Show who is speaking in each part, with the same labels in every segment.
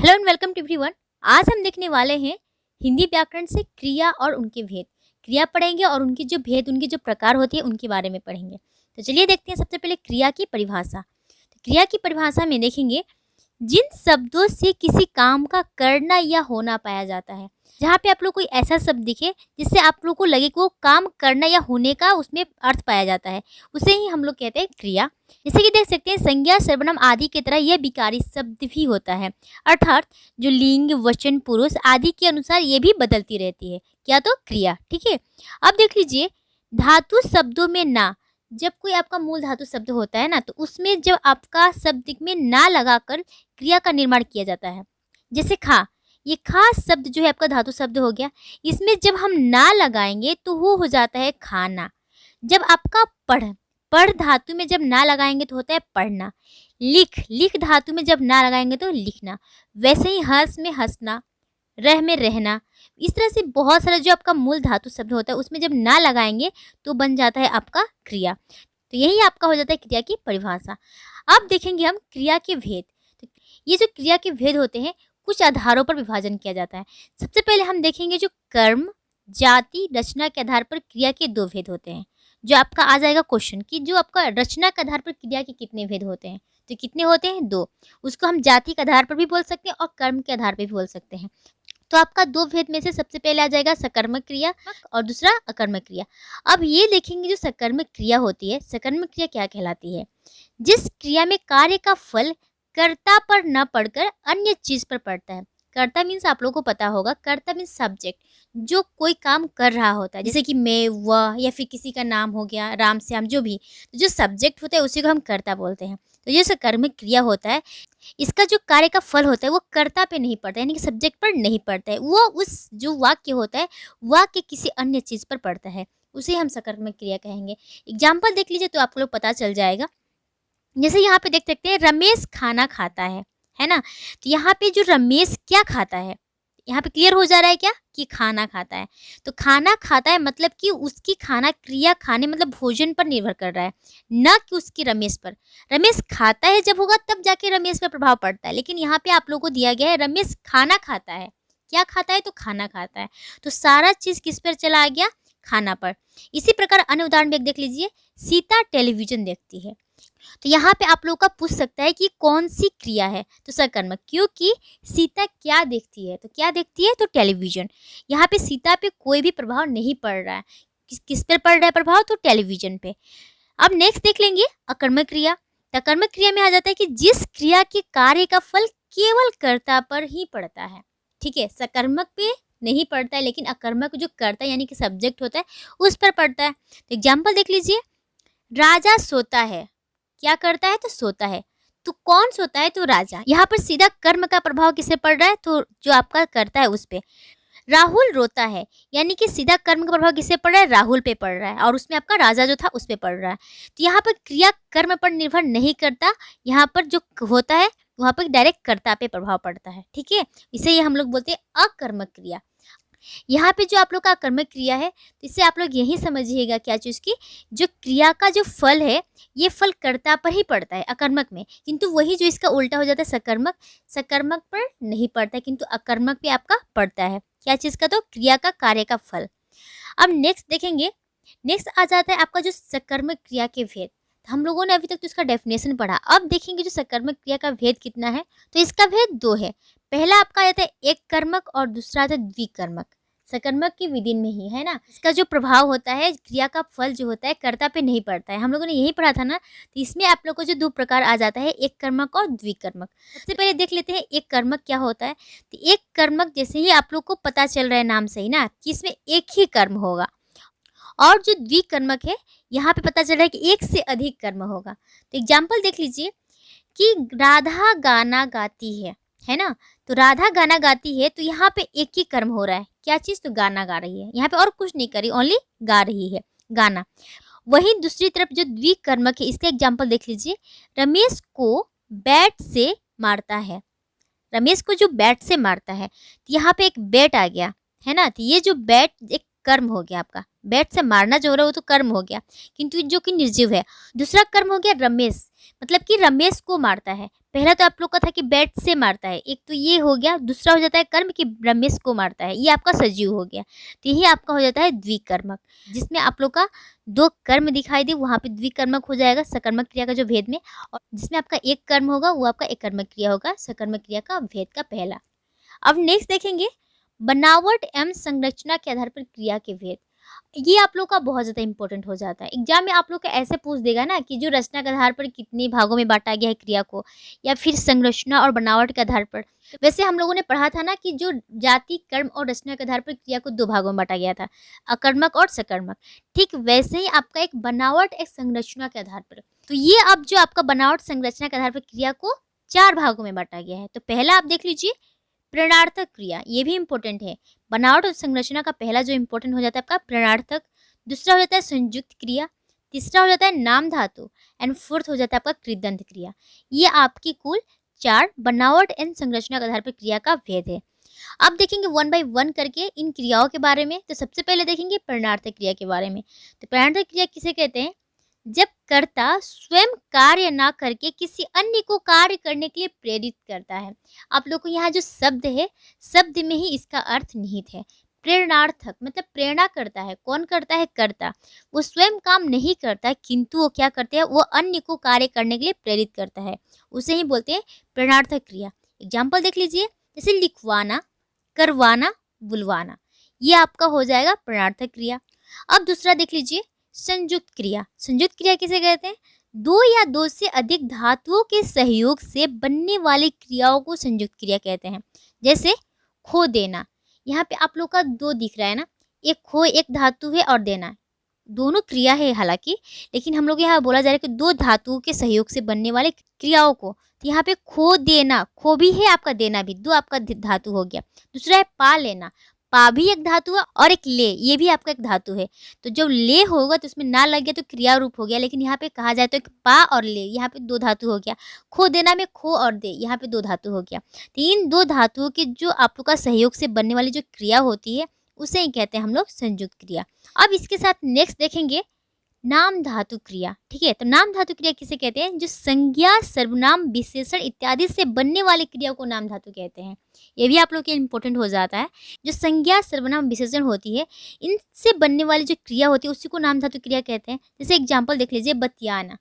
Speaker 1: Hello and welcome to everyone. आज हम देखने वाले हैं हिंदी व्याकरण से क्रिया और उनके भेद। क्रिया पढ़ेंगे और उनकी जो भेद, उनकी जो प्रकार होती है उनके बारे में पढ़ेंगे। तो चलिए देखते हैं सबसे पहले क्रिया की परिभाषा। तो क्रिया की परिभाषा में देखेंगे जिन शब्दों से किसी काम का करना या होना पाया जाता है। जहाँ पे आप लोग कोई ऐसा शब्द दिखे जिससे आप लोग को लगे कि वो काम करना या होने का उसमें अर्थ पाया जाता है, उसे ही हम लोग कहते हैं क्रिया। जैसे कि देख सकते हैं संज्ञा, सर्वनाम आदि की तरह यह विकारी शब्द भी होता है, अर्थात जो लिंग, वचन, पुरुष आदि के अनुसार ये भी बदलती रहती है। क्या? तो क्रिया। ठीक है, अब देख लीजिए धातु शब्दों में ना, जब कोई आपका मूल धातु शब्द होता है ना, तो उसमें जब आपका शब्द में ना लगाकर क्रिया का निर्माण किया जाता है। जैसे खा, ये खास शब्द जो है आपका धातु शब्द हो गया, इसमें जब हम ना लगाएंगे तो वो हो जाता है खाना। जब आपका पढ़, पढ़ धातु में जब ना लगाएंगे तो होता है पढ़ना। लिख, लिख धातु में जब ना लगाएंगे तो लिखना। वैसे ही हंस में हंसना, रह में रहना। इस तरह से बहुत सारा जो आपका मूल धातु शब्द होता है उसमें जब ना लगाएंगे तो बन जाता है आपका क्रिया। तो यही आपका हो जाता है क्रिया की परिभाषा। अब देखेंगे हम क्रिया के भेद। तो ये जो क्रिया के भेद होते हैं कुछ आधारों पर विभाजन किया जाता है। सबसे पहले हम देखेंगे जो कर्म, जाति, रचना के आधार पर क्रिया के दो भेद होते हैं। जो आपका आ जाएगा क्वेश्चन कि जो आपका रचना के आधार पर क्रिया के कितने भेद होते हैं, तो कितने होते हैं? दो। उसको हम जाति के आधार पर भी बोल सकते हैं और कर्म के आधार पर भी बोल सकते हैं। तो आपका दो भेद में से सबसे पहले आ जाएगा सकर्मक क्रिया और दूसरा अकर्मक क्रिया। अब ये देखेंगे जो सकर्मक क्रिया होती है, सकर्मक क्रिया क्या कहलाती है? जिस क्रिया में कार्य का फल कर्ता पर न पड़कर अन्य चीज पर पड़ता है। कर्ता मीन्स आप लोगों को पता होगा, कर्ता मीन्स सब्जेक्ट, जो कोई काम कर रहा होता है, जैसे कि मैं, वह, या फिर किसी का नाम हो गया, राम श्याम, जो भी। तो जो सब्जेक्ट होता है उसी को हम कर्ता बोलते हैं। तो ये सकर्मक क्रिया होता है, इसका जो कार्य का फल होता है वो कर्ता पे नहीं पड़ता है, यानी कि सब्जेक्ट पर नहीं पड़ता है, वो उस जो वाक्य होता है वाक्य किसी अन्य चीज पर पड़ता है, उसे हम सकर्मक क्रिया कहेंगे। एग्जाम्पल देख लीजिए तो आप लोग पता चल जाएगा। जैसे यहाँ पे देख सकते हैं रमेश खाना खाता है ना। तो यहाँ पे जो रमेश क्या खाता है, यहाँ पे क्लियर हो जा रहा है क्या कि खाना खाता है। तो खाना खाता है मतलब कि उसकी खाना क्रिया खाने मतलब भोजन पर निर्भर कर रहा है, न कि उसकी रमेश पर। रमेश खाता है जब होगा तब जाके रमेश पर प्रभाव पड़ता है, लेकिन यहाँ पे आप लोगों को दिया गया है रमेश खाना खाता है। क्या खाता है? तो खाना खाता है। तो सारा चीज किस पर चला गया? खाना पर। इसी प्रकार अन्य उदाहरण में देख लीजिए, सीता टेलीविजन देखती है। तो यहाँ पे आप लोग का पूछ सकता है कि कौन सी क्रिया है, तो सकर्मक, क्योंकि सीता क्या देखती है? तो क्या देखती है? तो टेलीविजन। यहाँ पे सीता पे कोई भी प्रभाव नहीं पड़ रहा है। किस पर पड़ रहा है प्रभाव? तो टेलीविजन पे। अब नेक्स्ट देख लेंगे अकर्मक क्रिया। तो अकर्मक क्रिया में आ जाता है कि जिस क्रिया के कार्य का फल केवल कर्ता पर ही पड़ता है। ठीक है, सकर्मक पे नहीं पड़ता है, लेकिन अकर्मक जो कर्ता यानी कि सब्जेक्ट होता है उस पर पड़ता है। तो एग्जाम्पल देख लीजिए, राजा सोता है। क्या करता है? तो सोता है। तो कौन सोता है? तो राजा। यहाँ पर सीधा कर्म का प्रभाव किससे पड़ रहा है? तो जो आपका करता है उस पे। राहुल रोता है, यानी कि सीधा कर्म का प्रभाव किससे पड़ रहा है? राहुल पे पड़ रहा है, और उसमें आपका राजा जो था उस पे पड़ रहा है। तो यहाँ पर क्रिया कर्म पर निर्भर नहीं करता, यहाँ पर जो होता है वहाँ पर डायरेक्ट कर्ता पे प्रभाव पड़ता है। ठीक है, इसे ये हम लोग बोलते हैं अकर्मक क्रिया। यहाँ पे जो आप लोग का कर्मक क्रिया है, तो इससे आप लोग यही समझिएगा क्या चीज़ की, जो क्रिया का जो फल है ये फल कर्ता पर ही पड़ता है अकर्मक में, किंतु वही जो इसका उल्टा हो जाता है सकर्मक, सकर्मक पर नहीं पड़ता है किंतु अकर्मक पे आपका पड़ता है। क्या चीज़ का? तो क्रिया का कार्य का फल। अब नेक्स्ट देखेंगे, नेक्स्ट आ जाता है आपका जो सकर्मक क्रिया के भेद। हम लोगों ने अभी तक तो इसका डेफिनेशन पढ़ा। अब देखेंगे जो सकर्मक क्रिया का भेद कितना है, तो इसका भेद दो है। पहला आपका आता है एक कर्मक और दूसरा आता है द्विकर्मक। सकर्मक की विधि में ही है ना, इसका जो प्रभाव होता है क्रिया का फल जो होता है कर्ता पे नहीं पड़ता है। हम लोगों ने यही पढ़ा था ना। तो इसमें आप लोग को जो दो प्रकार आ जाता है, एक कर्मक और द्विकर्मक। सबसे पहले देख लेते हैं एक कर्मक क्या होता है। तो एक कर्मक जैसे ही आप लोग को पता चल रहा है नाम से ही ना कि इसमें एक ही कर्म होगा, और जो द्विकर्मक है यहाँ पे पता चल रहा है कि एक से अधिक कर्म होगा। तो एग्जाम्पल देख लीजिए कि राधा गाना गाती है ना। तो राधा गाना गाती है, तो यहाँ पे एक ही कर्म हो रहा है। क्या चीज़? तो गाना गा रही है, यहाँ पे और कुछ नहीं करी, ओनली गा रही है, गाना। वहीं दूसरी तरफ जो द्विकर्मक है, इसका एग्जाम्पल देख लीजिए, रमेश को बैट से मारता है। रमेश को जो बैट से मारता है, तो यहाँ पे एक बैट आ गया है ना। तो ये जो बैट एक कर्म हो गया आपका, बैट से मारना जो हो रहा है वो तो कर्म हो गया, किंतु जो कि निर्जीव है। दूसरा कर्म हो गया रमेश, मतलब कि रमेश को मारता है। पहला तो आप लोग का था कि बैट से मारता है, एक तो ये हो गया। दूसरा हो जाता है कर्म कि रमेश को मारता है, ये आपका सजीव हो गया। तो यही आपका हो जाता है द्विकर्मक, जिसमें आप लोग का दो कर्म दिखाई दे वहाँ पे द्विकर्मक हो जाएगा सकर्मक क्रिया का जो भेद में। और जिसमें आपका एक कर्म होगा वो आपका एक कर्मक क्रिया होगा सकर्मक क्रिया का भेद का पहला। अब नेक्स्ट देखेंगे बनावट एवं संरचना के आधार पर क्रिया के भेद। ये आप लोग का बहुत ज़्यादा इंपॉर्टेंट हो जाता है। एग्जाम में आप लोग का ऐसे पूछ देगा ना कि जो रचना के आधार पर कितने भागों में बांटा गया है क्रिया को, या फिर संरचना और बनावट के आधार पर। वैसे हम लोगों ने पढ़ा था ना कि जो जाति कर्म और रचना के आधार पर क्रिया को दो भागों में बांटा गया था, अकर्मक और सकर्मक। ठीक वैसे ही आपका एक बनावट एक संरचना के आधार पर। तो ये अब जो आपका बनावट संरचना के आधार पर क्रिया को चार भागों में बांटा गया है। तो पहला आप देख लीजिए प्रेरणार्थक क्रिया, ये भी इंपॉर्टेंट है। बनावट और संरचना का पहला जो इंपॉर्टेंट हो जाता है आपका प्रेरणार्थक। दूसरा हो जाता है संयुक्त क्रिया। तीसरा हो जाता है नाम धातु एंड फोर्थ हो जाता है आपका कृदंत क्रिया। ये आपकी कुल चार बनावट एंड संरचना के आधार पर क्रिया का भेद है। अब देखेंगे वन बाय वन करके इन क्रियाओं के बारे में। तो सबसे पहले देखेंगे प्रेरणार्थक क्रिया के बारे में। तो प्रेरणार्थक क्रिया किसे कहते हैं? जब कर्ता स्वयं कार्य ना करके किसी अन्य को कार्य करने के लिए प्रेरित करता है। आप लोग को यहाँ जो शब्द है, शब्द में ही इसका अर्थ निहित है। प्रेरणार्थक मतलब प्रेरणा करता है। कौन करता है? कर्ता। वो स्वयं काम नहीं करता है, किंतु वो क्या करते हैं? वो अन्य को कार्य करने के लिए प्रेरित करता है, उसे ही बोलते हैं प्रेरणार्थक क्रिया। एग्जाम्पल देख लीजिए, जैसे लिखवाना, करवाना, बुलवाना, ये आपका हो जाएगा प्रेरणार्थक क्रिया। अब दूसरा देख लीजिए संयुक्त क्रिया। संयुक्त क्रिया किसे कहते हैं? दो या दो से अधिक धातुओं के सहयोग से बनने वाली क्रियाओं को संयुक्त क्रिया कहते हैं। जैसे खो देना, यहाँ पे आप लोग का दो दिख रहा है ना, एक खो एक धातु है और देना, दोनों क्रिया है हालांकि, लेकिन हम लोग यहाँ बोला जा रहा है कि दो धातुओं के सहयोग से बनने वाले क्रियाओं को। तो यहाँ पे खो देना, खो भी है आपका, देना भी, दो आपका धातु हो गया। दूसरा है पा लेना, पा भी एक धातु है और एक ले, ये भी आपका एक धातु है। तो जब ले होगा तो उसमें ना लग गया तो क्रिया रूप हो गया, लेकिन यहाँ पे कहा जाए तो एक पा और ले, यहाँ पे दो धातु हो गया। खो देना में खो और दे, यहाँ पे दो धातु हो गया। तो इन दो धातुओं के जो आप लोग का सहयोग से बनने वाली जो क्रिया होती है उसे ही कहते हैं हम लोग संयुक्त क्रिया। अब इसके साथ नेक्स्ट देखेंगे नाम धातु क्रिया। ठीक है, तो नाम धातु क्रिया किसे कहते हैं? जो संज्ञा सर्वनाम विशेषण इत्यादि से बनने वाली क्रिया को नाम धातु कहते हैं। ये भी आप लोग के इंपॉर्टेंट हो जाता है। जो संज्ञा सर्वनाम विशेषण होती है, इनसे बनने वाली जो क्रिया होती है उसी को नाम धातु क्रिया कहते हैं। जैसे एग्जाम्पल देख लीजिए बतियाना,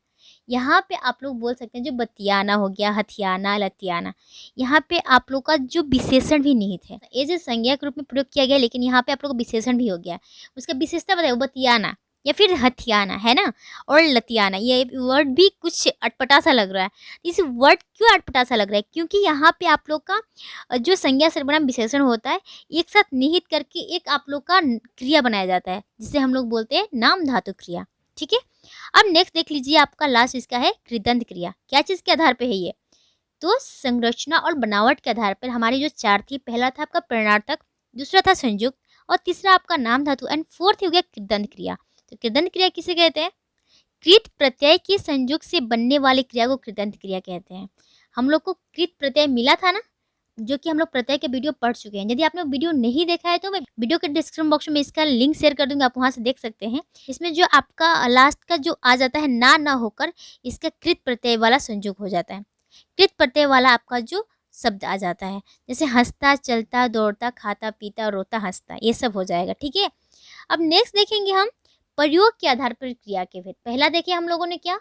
Speaker 1: यहाँ पे आप लोग बोल सकते हैं जो बतियाना हो गया, हथियाना, लतियाना, यहाँ पे आप लोग का जो विशेषण भी निहित है, ये जो संज्ञा के रूप में प्रयोग किया गया, लेकिन यहाँ पे आप लोग का विशेषण भी हो गया। उसका विशेषता बताओ, बतियाना या फिर हथियाना है ना, और लतियाना, ये वर्ड भी कुछ अटपटा सा लग रहा है। इस वर्ड क्यों अटपटा सा लग रहा है? क्योंकि यहाँ पे आप लोग का जो संज्ञा सर्वनाम विशेषण होता है एक साथ निहित करके एक आप लोग का क्रिया बनाया जाता है, जिसे हम लोग बोलते हैं नाम धातु क्रिया। ठीक है, अब नेक्स्ट देख लीजिए, आपका लास्ट इसका है कृदंत क्रिया। क्या चीज़ के आधार पे है ये? तो संरचना और बनावट के आधार पर हमारी जो चार थी, पहला था आपका प्रेरणार्थक, दूसरा था संयुक्त, और तीसरा आपका नाम धातु, एंड फोर्थ हो गया कृदंत क्रिया। तो कृदंत क्रिया किसे कहते हैं? कृत प्रत्यय के संयुग से बनने वाली क्रिया को कृदंत क्रिया कहते हैं। हम लोग को कृत प्रत्यय मिला था ना, जो कि हम लोग प्रत्यय के वीडियो पढ़ चुके हैं। यदि आपने वीडियो नहीं देखा है तो मैं वीडियो के डिस्क्रिप्शन बॉक्स में इसका लिंक शेयर कर दूंगी, आप वहां से देख सकते हैं। इसमें जो आपका लास्ट का जो आ जाता है ना होकर इसका कृत प्रत्यय वाला संयोग हो जाता है। कृत प्रत्यय वाला आपका जो शब्द आ जाता है, जैसे हंसता, चलता, दौड़ता, खाता, पीता, रोता, हंसता, ये सब हो जाएगा। ठीक है, अब नेक्स्ट देखेंगे हम प्रयोग के आधार पर क्रिया के भेद। पहला देखिए हम लोगों ने क्या,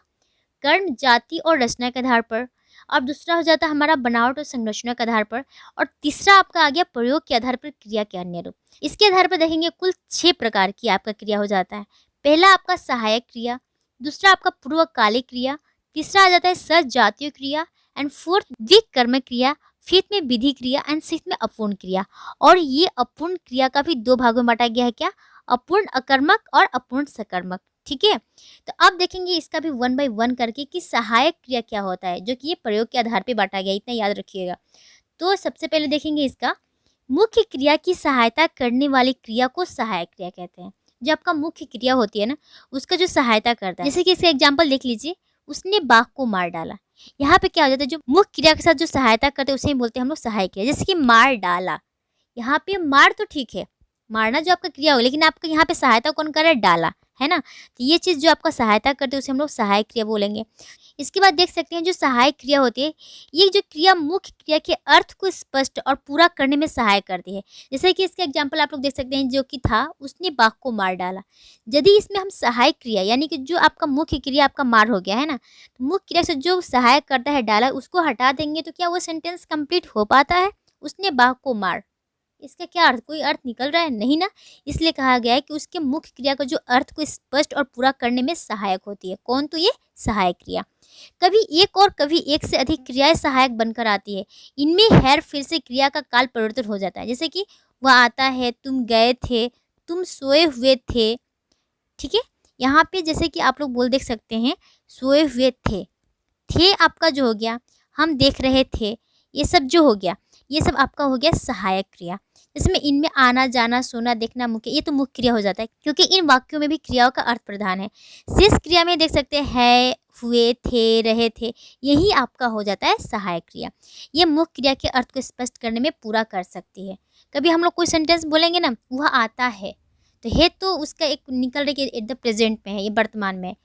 Speaker 1: कर्ण, जाति और रचना के आधार पर, और दूसरा हो जाता है हमारा बनावट और संरचना के आधार पर, और तीसरा आपका आ गया प्रयोग के आधार पर क्रिया के अन्य रूप। इसके आधार पर देखेंगे कुल 6 प्रकार की आपका क्रिया हो जाता है। पहला आपका सहायक क्रिया, दूसरा आपका पूर्वकालिक क्रिया, तीसरा आ जाता है सजातीय क्रिया, एंड फोर्थ द्विकर्मक क्रिया, फिफ्थ में विधि क्रिया, एंड सिक्स्थ में अपूर्ण क्रिया। और ये अपूर्ण क्रिया का भी दो भागों में बांटा गया है, क्या? अपूर्ण अकर्मक और अपूर्ण सकर्मक। ठीक है, तो अब देखेंगे इसका भी वन बाय वन करके कि सहायक क्रिया क्या होता है, जो कि ये प्रयोग के आधार पे बांटा गया, इतना याद रखिएगा। तो सबसे पहले देखेंगे इसका मुख्य क्रिया की सहायता करने वाली क्रिया को सहायक क्रिया कहते हैं। जो आपका मुख्य क्रिया होती है ना, उसका जो सहायता करता है, जैसे कि इसका एग्जाम्पल देख लीजिए, उसने बाघ को मार डाला। यहाँ पे क्या हो जाता है, जो मुख्य क्रिया के साथ जो सहायता करते हैं उसे ही बोलते हैं हम लोग सहायक क्रिया। जैसे कि मार डाला, यहाँ पे मार तो ठीक है, मारना जो आपका क्रिया हो, लेकिन आपका यहाँ पे सहायता कौन कर रहा है? डाला, है ना। तो ये चीज़ जो आपका सहायता करते हैं उसे हम लोग सहायक क्रिया बोलेंगे। इसके बाद देख सकते हैं जो सहायक क्रिया होती है, ये जो क्रिया मुख्य क्रिया के अर्थ को स्पष्ट और पूरा करने में सहायक करती है। जैसे कि इसका एग्जाम्पल आप लोग देख सकते हैं, जो कि था उसने बाघ को मार डाला। यदि इसमें हम सहायक क्रिया यानी कि जो आपका मुख्य क्रिया आपका मार हो गया है ना, तो मुख्य क्रिया से जो सहायक करता है डाला उसको हटा देंगे तो क्या वो सेंटेंस कंप्लीट हो पाता है? उसने बाघ को मार, इसका क्या अर्थ, कोई अर्थ निकल रहा है? नहीं ना। इसलिए कहा गया है कि उसके मुख्य क्रिया का जो अर्थ को स्पष्ट और पूरा करने में सहायक होती है। कौन? तो ये सहायक क्रिया। कभी एक और कभी एक से अधिक क्रियाएं सहायक बनकर आती है। इनमें हेर फेर से क्रिया का काल परिवर्तन हो जाता है। जैसे कि वह आता है, तुम गए थे, तुम सोए हुए थे। ठीक है, यहाँ पे जैसे कि आप लोग बोल देख सकते हैं, सोए हुए थे आपका जो हो गया, हम देख रहे थे, ये सब जो हो गया, ये सब आपका हो गया सहायक क्रिया। जिसमें इनमें आना जाना सोना देखना मुख्य, ये तो मुख्य क्रिया हो जाता है क्योंकि इन वाक्यों में भी क्रियाओं का अर्थ प्रधान है। शेष क्रिया में देख सकते हैं है, हुए थे, रहे थे, यही आपका हो जाता है सहायक क्रिया। ये मुख्य क्रिया के अर्थ को स्पष्ट करने में पूरा कर सकती है। कभी हम लोग कोई सेंटेंस बोलेंगे ना, वह आता है, तो है तो उसका एक निकल रही एट द प्रेजेंट में है, ये वर्तमान में है।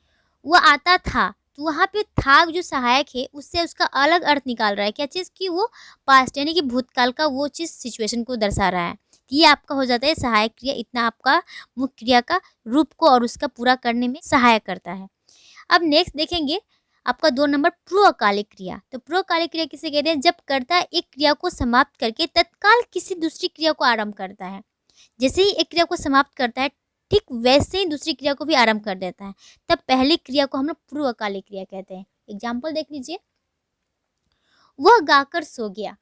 Speaker 1: वह आता था, तो वहाँ पे था जो सहायक है उससे उसका अलग अर्थ निकाल रहा है। क्या चीज़? कि वो पास्ट यानी कि भूतकाल का वो चीज़ सिचुएशन को दर्शा रहा है। ये आपका हो जाता है सहायक क्रिया। इतना आपका मुख्य क्रिया का रूप को और उसका पूरा करने में सहायक करता है। अब नेक्स्ट देखेंगे आपका 2 नंबर पूर्वकालिक क्रिया। तो पूर्वकालिक क्रिया किसे कहते हैं? जब कर्ता एक क्रिया को समाप्त करके तत्काल किसी दूसरी क्रिया को आरंभ करता है। जैसे ही एक क्रिया को समाप्त करता है ठीक वैसे ही दूसरी क्रिया को भी आरंभ कर देता है, तब पहली क्रिया को हम लोग पूर्वकालिक क्रिया कहते हैं। एग्जाम्पल देख लीजिए, वह गाकर सो गया।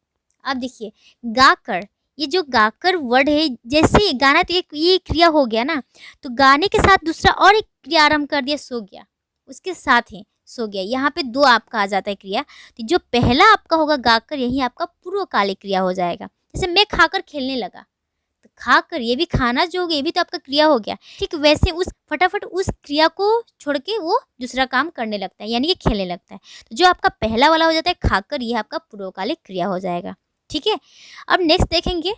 Speaker 1: अब देखिए गाकर, ये जो गाकर वर्ड है, जैसे ही गाना तो एक ये क्रिया हो गया ना, तो गाने के साथ दूसरा और एक क्रिया आरंभ कर दिया, सो गया, उसके साथ ही सो गया। यहाँ पे 2 आपका आ जाता है क्रिया। तो जो पहला आपका होगा गाकर, यही आपका पूर्वकालिक क्रिया हो जाएगा। जैसे मैं खाकर खेलने लगा, तो खाकर ये भी खाना जो हो गया, ये भी तो आपका क्रिया हो गया। ठीक वैसे उस फटाफट उस क्रिया को छोड़ के वो दूसरा काम करने लगता है यानी कि खेलने लगता है। तो जो आपका पहला वाला हो जाता है खाकर, ये आपका पूर्वकालिक क्रिया हो जाएगा। ठीक है, अब नेक्स्ट देखेंगे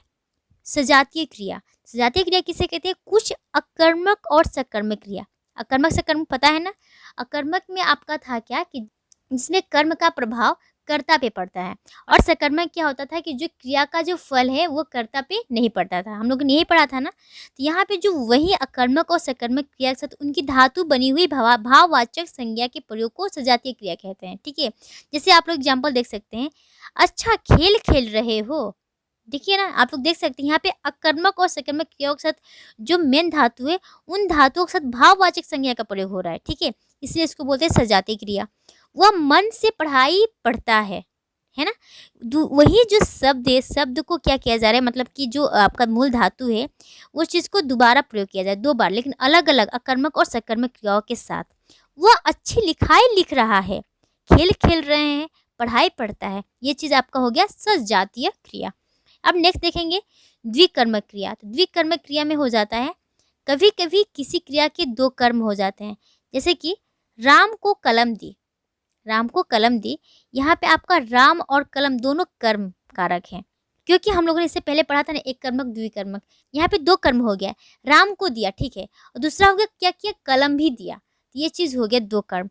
Speaker 1: सजातीय क्रिया। सजातीय क्रिया किसे कहते हैं? कुछ अकर्मक और सकर्मक क्रिया। अकर्मक सकर्मक पता है ना। अकर्मक में आपका था क्या कि जिसमें कर्म का प्रभाव कर्ता पे पड़ता है, और सकर्मक क्या होता था कि जो क्रिया का जो फल है वो कर्ता पे नहीं पड़ता था। हम लोग ने यही पढ़ा था ना। तो यहाँ पे जो वही अकर्मक और सकर्मक क्रिया के साथ उनकी धातु बनी हुई भाववाचक संज्ञा के प्रयोग को सजातीय क्रिया कहते हैं। ठीक है, जैसे आप लोग एग्जाम्पल देख सकते हैं, अच्छा खेल खेल रहे हो। देखिए ना, आप लोग देख सकते हैं यहाँ पे अकर्मक और सकर्मक क्रियाओं के साथ जो मेन धातु है, उन धातुओं के साथ भाववाचक संज्ञा का प्रयोग हो रहा है। ठीक है, इसलिए इसको बोलते हैं सजातीय क्रिया। वह मन से पढ़ाई पढ़ता है ना। वही जो शब्द है, शब्द को क्या किया जा रहा है, मतलब कि जो आपका मूल धातु है उस चीज़ को दोबारा प्रयोग किया जाए 2 बार, लेकिन अलग अलग अकर्मक और सकर्मक क्रियाओं के साथ। वह अच्छी लिखाई लिख रहा है, खेल खेल रहे हैं, पढ़ाई पढ़ता है, ये चीज़ आपका हो गया सजातीय क्रिया। अब नेक्स्ट देखेंगे द्विकर्मक क्रिया। तो द्विकर्मक क्रिया में हो जाता है कभी कभी किसी क्रिया के 2 कर्म हो जाते हैं। जैसे कि राम को कलम दी, राम को कलम दी, यहाँ पे आपका राम और कलम दोनों कर्म कारक हैं, क्योंकि हम लोगों ने इससे पहले पढ़ा था ना एक कर्मक द्विकर्मक। यहाँ पे 2 कर्म हो गया, राम को दिया, ठीक है, और दूसरा हो गया क्या किया, कलम भी दिया। तो ये चीज़ हो गया 2 कर्म।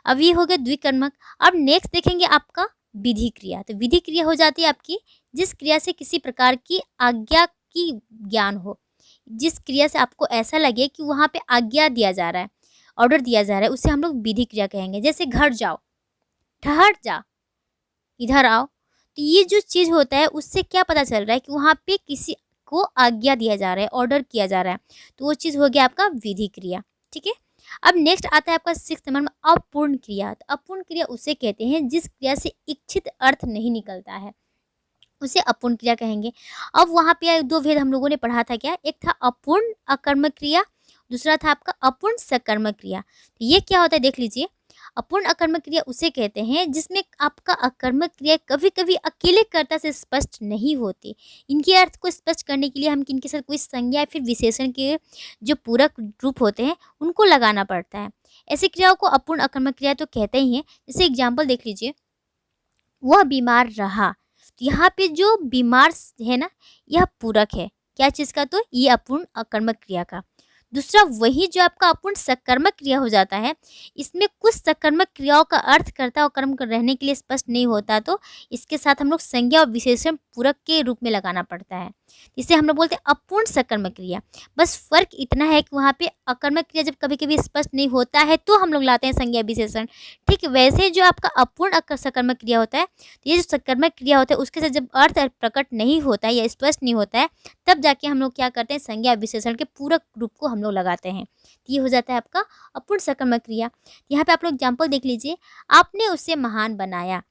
Speaker 1: अब ये हो गया द्विकर्मक। अब नेक्स्ट देखेंगे आपका विधि क्रिया। तो विधि क्रिया हो जाती है आपकी जिस क्रिया से किसी प्रकार की आज्ञा की ज्ञान हो, जिस क्रिया से आपको ऐसा लगे कि वहाँ पे आज्ञा दिया जा रहा है, ऑर्डर दिया जा रहा है, उसे हम लोग विधि क्रिया कहेंगे। जैसे घर जाओ, ठहर जा, इधर आओ। तो ये जो चीज़ होता है उससे क्या पता चल रहा है कि वहाँ पे किसी को आज्ञा दिया जा रहा है, ऑर्डर किया जा रहा है, तो वो चीज़ हो गया आपका विधि क्रिया। ठीक है, अब नेक्स्ट आता है आपका 6 नंबर में अपूर्ण क्रिया। तो अपूर्ण क्रिया उसे कहते हैं जिस क्रिया से इच्छित अर्थ नहीं निकलता है, उसे अपूर्ण क्रिया कहेंगे। अब वहाँ पे 2 भेद हम लोगों ने पढ़ा था क्या, एक था अपूर्ण अकर्मक क्रिया, दूसरा था आपका अपूर्ण सकर्मक क्रिया। तो ये क्या होता है देख लीजिए। अपूर्ण अकर्मक क्रिया उसे कहते हैं जिसमें आपका अकर्मक क्रिया कभी कभी अकेले कर्ता से स्पष्ट नहीं होती। इनके अर्थ को स्पष्ट करने के लिए हम इनके साथ कोई संज्ञा या फिर विशेषण के जो पूरक रूप होते हैं उनको लगाना पड़ता है। ऐसी क्रियाओं को अपूर्ण अकर्मक क्रिया तो कहते ही हैं। जैसे एग्जाम्पल देख लीजिए, वह बीमार रहा। तो यहाँ पे जो बीमार है ना, यह पूरक है क्या चीज़ का, तो ये अपूर्ण अकर्मक क्रिया का। दूसरा वही जो आपका अपूर्ण सकर्मक क्रिया हो जाता है, इसमें कुछ सकर्मक क्रियाओं का अर्थ कर्ता और कर्म कर रहने के लिए स्पष्ट नहीं होता, तो इसके साथ हम लोग संज्ञा और विशेषण पूरक के रूप में लगाना पड़ता है। इसे हम लोग बोलते हैं अपूर्ण सकर्मक क्रिया। बस फर्क इतना है कि वहाँ पे अकर्मक क्रिया जब कभी कभी स्पष्ट नहीं होता है तो हम लोग लाते हैं संज्ञा विशेषण। ठीक वैसे जो आपका अपूर्ण सकर्मक क्रिया होता है, तो ये जो सकर्मक क्रिया होता है उसके साथ जब अर्थ प्रकट नहीं होता है या स्पष्ट नहीं होता है, तब जाके हम लोग क्या करते हैं, संज्ञा विशेषण के पूरक रूप को हम लोग लगाते हैं। ये हो जाता है आपका अपूर्ण सकर्मक क्रिया। यहाँ पे आप लोग एग्जाम्पल देख लीजिए, आपने उसे महान बनाया।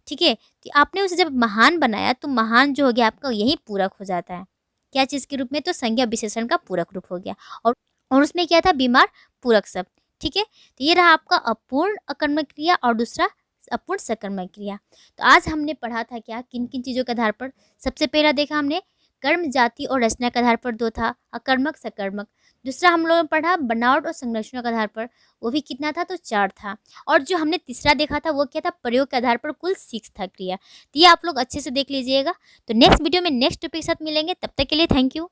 Speaker 1: ठीक है, तो आपने उसे जब महान बनाया तो महान जो हो गया आपका यही पूरक हो जाता है। क्या चीज़ के रूप में, तो संज्ञा विशेषण का पूरक रूप हो गया। और उसमें क्या था, बीमार पूरक शब्द। ठीक है, तो ये रहा आपका अपूर्ण अकर्मक क्रिया और दूसरा अपूर्ण सकर्मक क्रिया। तो आज हमने पढ़ा था क्या, किन किन चीज़ों के आधार पर। सबसे पहला देखा हमने कर्म, जाति और रचना के आधार पर 2 था, अकर्मक सकर्मक। दूसरा हम लोगों ने पढ़ा बनावट और संरचना के आधार पर, वो भी कितना था, तो 4 था। और जो हमने तीसरा देखा था वो क्या था, प्रयोग के आधार पर कुल 6 था क्रिया। तो ये आप लोग अच्छे से देख लीजिएगा। तो नेक्स्ट वीडियो में नेक्स्ट टॉपिक के साथ मिलेंगे, तब तक के लिए थैंक यू।